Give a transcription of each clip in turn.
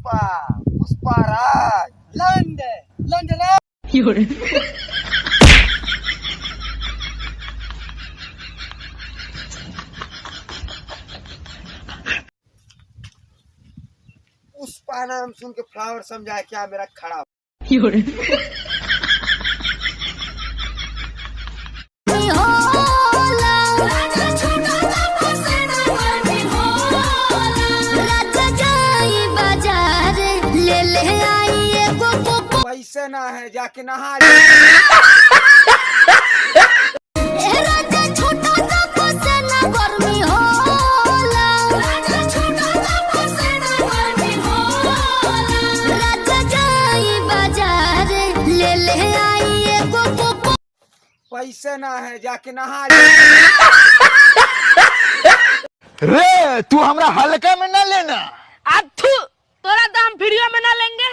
Pushpa Pushpa Raj London Pushpa नाम सुन के flower समझा क्या मेरा खड़ा पैसे ना है जाके नहा पैसे ना है जाके नहा रे तू हमरा हल्का में ना लेना तोरा तो हम वीडियो में ना लेंगे।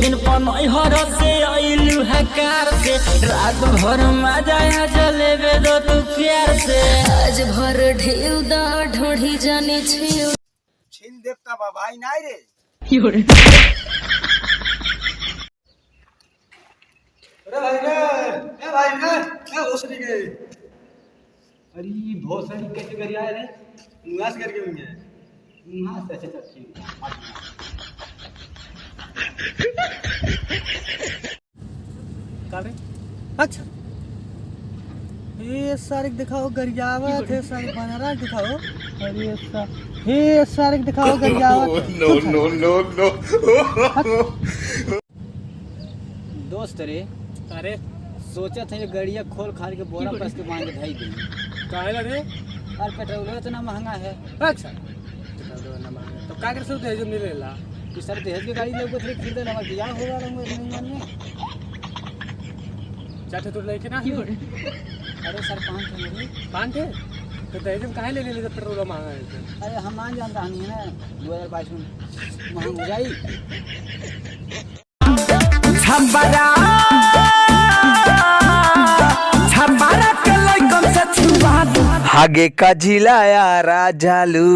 दिन पनहर से आइलू है कार से रात भर मजा आ जलेबे दो तू प्यार से आज भर ढेउ दा ढोढ़ी जाने छियो छील देवता बा भाई नहीं रे अरे भाई ने क्या घोसड़ी गए अरे भोसड़ी कैसे कर आए रे मुंगास करके होंगे मुंगास ऐसे ठीक अच्छा ये सारिक दिखाओ गरियावत है सारिक बनारा दिखाओ अरे ये सारिक दिखाओ गरियावत नो दोस्त रे अरे सोचा था ये गड़िया खोल खाल के बोरा पर के बांध के धाई दी काहे रे और पेट्रोल इतना महंगा है अच्छा पेट्रोल ना महंगा तो का कर सकते है जो मिलेला कि सर दहेज की गाड़ी लोग थे खरीदे ना बियाह हो रहा है नहीं चाचा तो लेके ना अरे सर पान थे तो दहेज में काहे ले ले पेट्रोल महंगा है अरे हम मान जानता नहीं है ना 2022 में महंग हो जाई छब्बारा के लइकन से छुआ आगे का जिला यारा जालू